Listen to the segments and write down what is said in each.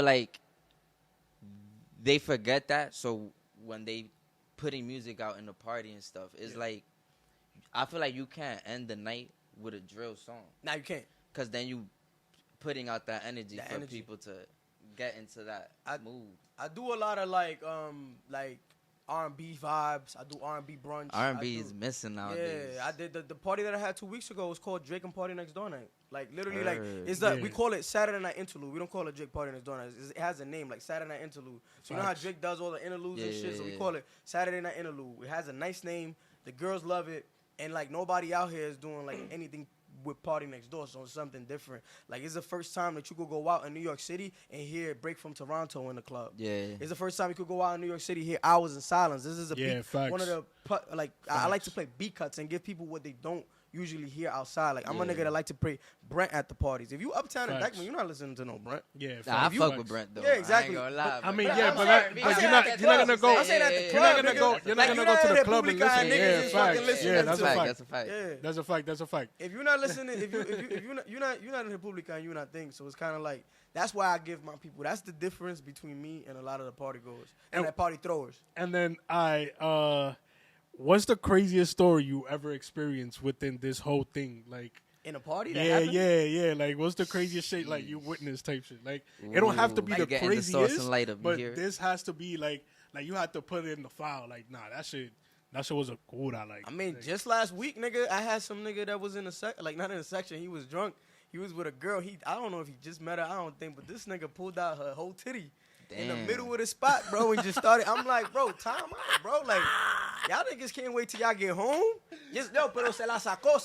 like they forget that. So when they putting music out in the party and stuff, it's like I feel like you can't end the night with a drill song. Nah, you can't. Cause then you putting out that energy for people to get into that mood. I do a lot of like R&B vibes. I do R&B brunch. R&B is missing nowadays. Yeah, I did the party that I had 2 weeks ago was called Drake and Party Next Door Night. Like literally, like it's we call it Saturday Night Interlude. We don't call it Drake Party Next Door Night. It has a name like Saturday Night Interlude. So you know how Drake does all the interludes and shit. So we call it Saturday Night Interlude. It has a nice name. The girls love it, and like nobody out here is doing like anything with Party Next Door, so it's something different. Like it's the first time that you could go out in New York City and hear Break from Toronto in the club. Yeah, it's the first time you could go out in New York City, hear Hours in Silence. This is a beat, one of the I like to play beat cuts and give people what they don't usually hear outside. Like I'm a nigga that like to play Brent at the parties. If you uptown in Dyckman, you're not listening to no Brent. Yeah, I fuck with Brent though. Yeah, exactly. I ain't gonna lie. I mean, but you're not gonna go. You're not gonna go to the club and listen. Yeah, facts. Yeah, that's a fact. That's a fact. If you're not listening, if you're not in Republica and you're not thinking, so it's kind of like that's why I give my people. That's the difference between me and a lot of the party goers and the party throwers. And then what's the craziest story you ever experienced within this whole thing? Like in a party? Yeah. Like, what's the craziest shit like you witnessed type shit? Like, it don't have to be the craziest, but this has to be like you have to put it in the file. Like, nah, that shit was a cool. I mean, just last week, nigga, I had some nigga that was in a not in a section. He was drunk. He was with a girl. I don't know if he just met her. I don't think, but this nigga pulled out her whole titty. Damn. In the middle of the spot, bro, and just started. I'm like, bro, time out, bro. Like, y'all niggas can't wait till y'all get home. Pero se la sacó,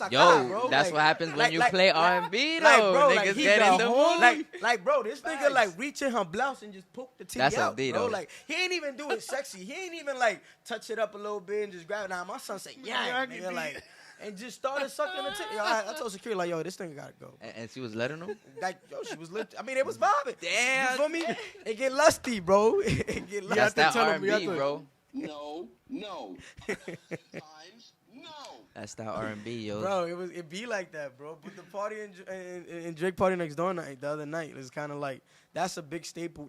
bro. That's like, what happens when you play R&B, though. Bro, niggas get in the mood. Like, bro, this nigga, like, reaching her blouse and just poke the titty That's out, bro. Though. Like, he ain't even do it sexy. He ain't even, like, touch it up a little bit and just grab it. Nah, my son said, nigga, like... And just started sucking the titty. I told security, like, yo, this thing gotta go. And she was letting him? Like, yo, she was lit. I mean, it was vibing. Damn. You feel me? It get lusty, bro. It get lusty. That's that R&B, bro. No. Times no. That's that R&B, yo. Bro, it be like that, bro. But the party in Drake Party Next Door night, the other night, is kind of like, that's a big staple.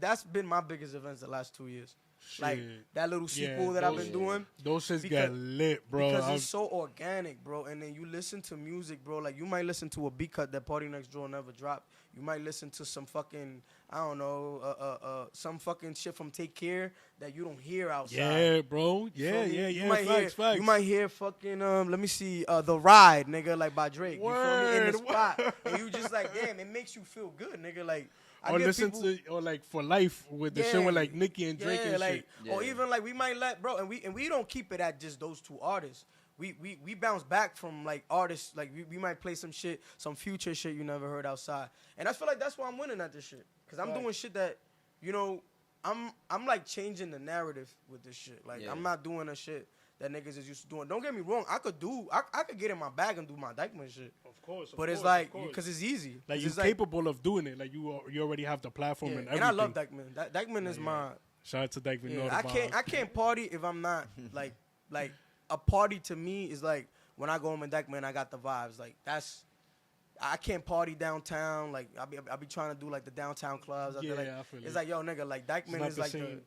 That's been my biggest events the last 2 years. Shit. Like that little sequel that I've been doing. Those shits get lit, bro. Because it's so organic, bro. And then you listen to music, bro. Like you might listen to a beat cut that Party Next Door never dropped. You might listen to some fucking, I don't know, some fucking shit from Take Care that you don't hear outside. Yeah, bro. Yeah. Facts. You might hear fucking, let me see, The Ride, nigga, like by Drake. Word, you feel me? In the spot. And you just like, damn, it makes you feel good, nigga. Like, or listen to like For Life with the shit with like Nicki and Drake and like, shit. Yeah. Or even like we might let bro and we don't keep it at just those two artists. We bounce back from like artists like we might play some shit, some future shit you never heard outside. And I feel like that's why I'm winning at this shit. Cause I'm doing shit that, you know, I'm like changing the narrative with this shit. Like I'm not doing a shit that niggas is used to doing. Don't get me wrong. I could get in my bag and do my Dyckman shit. Of course. But it's like, because it's easy. Like, you're capable of doing it. Like, you already have the platform and everything. And I love Dyckman. Dyckman is my... Shout out to Dyckman. Yeah, I can't party if I'm not, like a party to me is like, when I go home in Dyckman, I got the vibes. Like, that's... I can't party downtown. Like, I be trying to do, like, the downtown clubs. I feel it's like, yo, nigga, like, Dyckman is like the...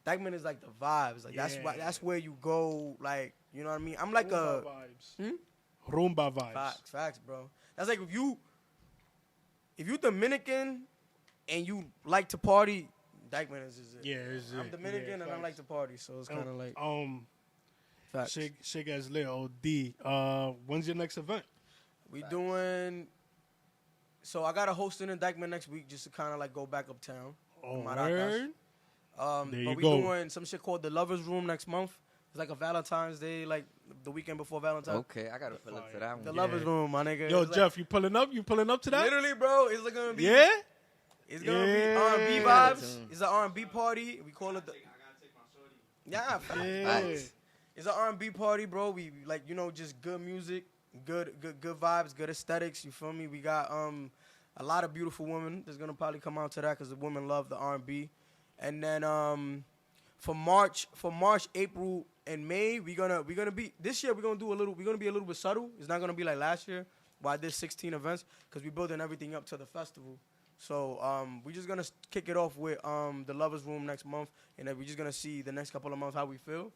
Dyckman is like the vibes. Like that's where you go. Like, you know what I mean? I'm like Rumba vibes. Rumba vibes. Facts, bro. That's like if you Dominican and you like to party, Dyckman is it. Yeah, it's I'm Dominican and I like to party, so it's kind of like facts. Shake as lit. OD. When's your next event? We doing. So I got a hosting in Dyckman next week, just to kind of like go back uptown. Word. But we doing some shit called the Lovers Room next month. It's like a Valentine's Day, like the weekend before Valentine's. Okay, I gotta pull up to that one. The Lovers Room, my nigga. Yo, Jeff, you pulling up? You pulling up to that? Literally, bro. It's gonna be. Yeah. It's gonna be R&B vibes. It's an R&B party. We call it the. I gotta take my shorty. Yeah. It's an R&B party, bro. We like just good music, good vibes, good aesthetics. You feel me? We got a lot of beautiful women that's gonna probably come out to that because the women love the R&B. And then for March, April, and May, we're gonna be this year. We're gonna be a little bit subtle. It's not gonna be like last year, where I did 16 events because we're building everything up to the festival. So we're just gonna kick it off with the Lovers Room next month, and then we're just gonna see the next couple of months how we feel.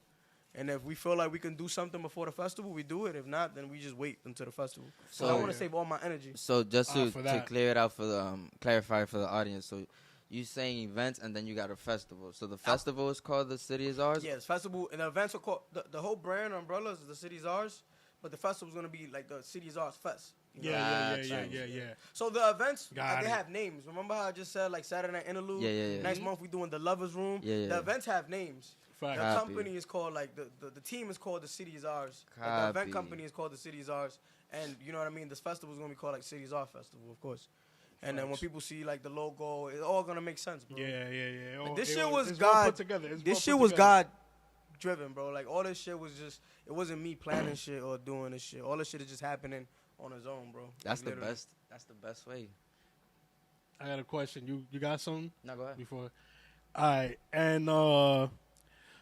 And if we feel like we can do something before the festival, we do it. If not, then we just wait until the festival. So I want to save all my energy. So just to clear it out for the clarify for the audience. So you saying events and then you got a festival. So the festival is called The City Is Ours? Yes, festival and the events are called the whole brand umbrella is The City Is Ours, but the festival is gonna be like the City Is Ours Fest. Yeah. So the events they have names. Remember how I just said like Saturday Night Interlude? Yeah. Next month we doing the Lovers Room. Yeah. The events have names. Fact. The company is called like the team is called The City Is Ours. Like, the event company is called The City Is Ours, and you know what I mean. This festival is gonna be called like City Is Ours Festival, of course. And then when people see like the logo, it's all gonna make sense, bro. Yeah. Like, this shit was God put together. This shit was God driven, bro. Like all this shit was just, it wasn't me planning shit or doing this shit. All this shit is just happening on its own, bro. That's like, the best. That's the best way. I got a question. You got something? No, go ahead. Before, all right, and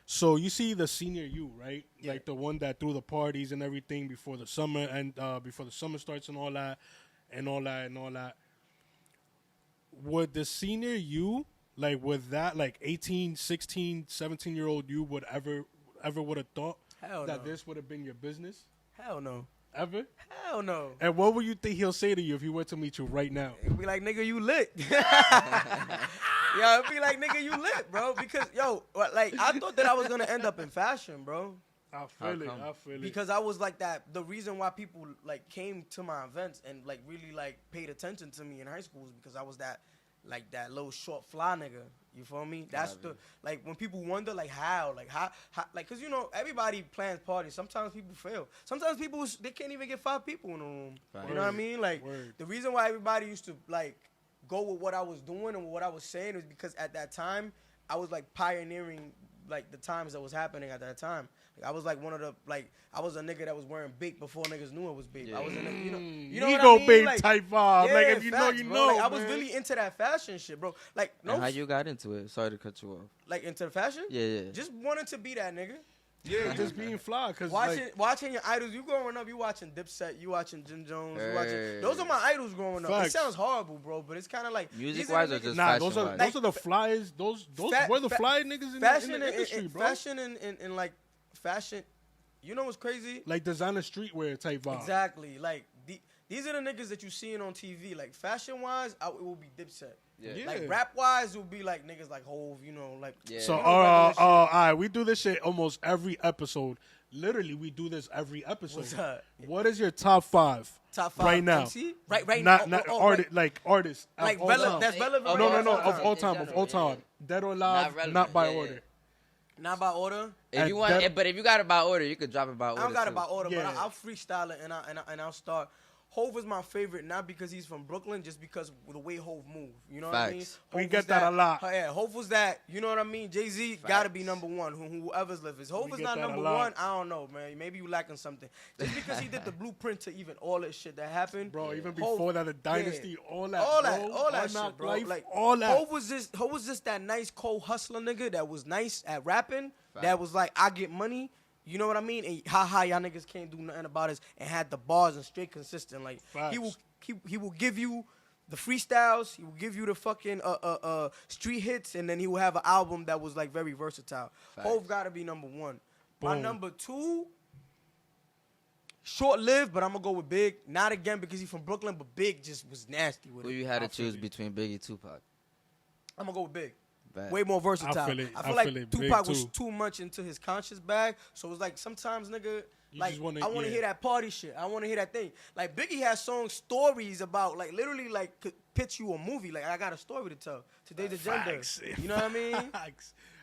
so you see the senior you, right? Yeah. Like the one that threw the parties and everything before the summer and before the summer starts and all that. Would the senior you, like with that, like 18, 16, 17-year-old you would ever would have thought that this would have been your business? Hell no. Ever? Hell no. And what would you think he'll say to you if he were to meet you right now? He'll be like, nigga, you lit. Yo, it'd be like, nigga, you lit, bro. Because, yo, like, I thought that I was going to end up in fashion, bro. I feel it. Because I was like that. The reason why people, like, came to my events and, like, really, like, paid attention to me in high school was because I was that little short fly nigga. You feel me? That's the, like, when people wonder, like, how, like, because, you know, everybody plans parties. Sometimes people fail. Sometimes people, they can't even get 5 people in the room. Right. You know what I mean? Like, the reason why everybody used to, like, go with what I was doing and what I was saying is because at that time, I was, like, pioneering, like, the times that was happening at that time. Like, I was, like, one of the, like, I was a nigga that was wearing big before niggas knew it was big. Yeah. I was a nigga, you know Ego what I mean? babe like, type vibe. Yeah, like, if you facts, know, you bro. know, Like, I was really into that fashion shit, bro. Like, no. And how you got into it? Sorry to cut you off. Like, into the fashion? Yeah. Just wanted to be that nigga. Yeah, just being fly. Cause watching your idols. You growing up, you watching Dipset, you watching Jim Jones, you watching. Those are my idols growing up. Facts. It sounds horrible, bro, but it's kind of like music-wise or just those are the flyers. Those were the fly niggas in the industry, bro. Fashion and like fashion. You know what's crazy? Like designer streetwear type vibe. Exactly. Like these are the niggas that you seeing on TV. Like fashion-wise, it will be Dipset. Yeah. Like rap-wise, it will be like niggas like Hove, you know, like. Yeah. So, all right, we do this shit almost every episode. Literally, we do this every episode. What's up? What is your top 5? Top 5 right now. MC? Right now. Not artists. Like artists. Like that's relevant. No, of all time. Of all time. Dead or alive, not by order. Not by order. If you want, but if you got it by order, you could drop it by order. I don't got it by order, but I'll freestyle it and I'll start. Hove is my favorite, not because he's from Brooklyn, just because of the way Hove move. You know what I mean? We get that a lot. Yeah, Hove was that. You know what I mean? Jay-Z got to be number one. Whoever's live is. Hove is not number one. I don't know, man. Maybe you lacking something. Just because he did the blueprint to even all that shit that happened. Bro, even before that, the Dynasty, all that shit, bro. Life, like, all that. Hove was just that nice, cold hustler nigga that was nice at rapping. That was like, I get money. You know what I mean? And y'all niggas can't do nothing about it, and had the bars and straight consistent. Like he will give you the freestyles, he will give you the fucking street hits, and then he will have an album that was like very versatile. Hove gotta be number 1. Boom. My number 2, short-lived, but I'm gonna go with Big. Not again because he's from Brooklyn, but Big just was nasty with it. Who you had to choose between Biggie and Tupac? I'm gonna go with Big. Bad. Way more versatile. I feel like Tupac was too much into his conscious bag, so it was like sometimes, nigga, I want to hear that party shit. I want to hear that thing. Like Biggie has stories about, like literally, like could pitch you a movie. Like I got a story to tell. Today's agenda. You know what I mean?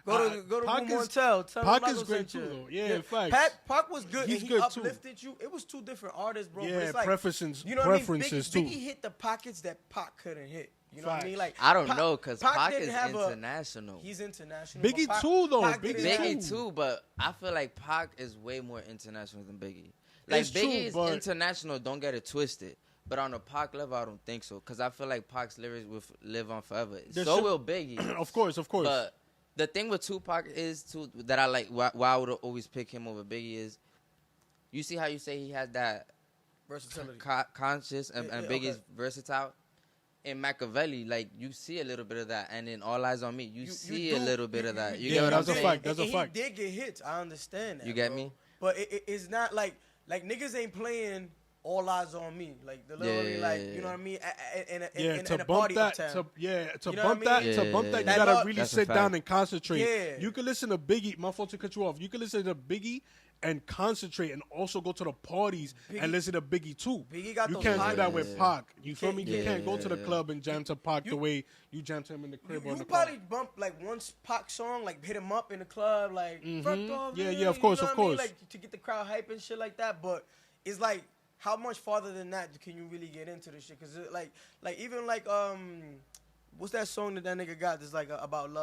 Go to Boom Montel. Pac is great too, though. Yeah, facts. Pac was good. He's and good uplifted too. You. It was 2 different artists, bro. Yeah, but it's like, preferences. You know what I mean? Too. Biggie hit the pockets that Pac couldn't hit. You know what I mean? Like I don't know, because Pac is international. He's international. Biggie too, though. Biggie too, but I feel like Pac is way more international than Biggie. Like Biggie is international, don't get it twisted. But on a Pac level, I don't think so, because I feel like Pac's lyrics will live on forever. So will Biggie. Of course. But the thing with Tupac is too that I like. Why I would always pick him over Biggie is, you see how you say he has that versatility, conscious, and Biggie's versatile. in Machiavelli, like you see a little bit of that, and in All Eyes on Me, you see a little bit of that. You get what I'm saying? That's a fact. That's a fact. He did get hits. I understand that. You get me? But it's not like niggas ain't playing All Eyes on Me, like the literally like you know what I mean, in a party uptown. To you know bump that, you gotta really sit down and concentrate. Yeah. You can listen to Biggie. My fault to cut you off. You can listen to Biggie and concentrate, and also go to the parties and listen to Biggie too. Biggie got you those can't do that with Pac. You feel me? Yeah. You can't go to the club and jam to Pac the way you jam to him in the crib or in the car. You probably bump like one Pac song, like hit him up in the club, like front off. Yeah, of course, of course. Like to get the crowd hype and shit like that. But it's like, how much farther than that can you really get into this shit? Because like even like what's that song that nigga got that's like about love?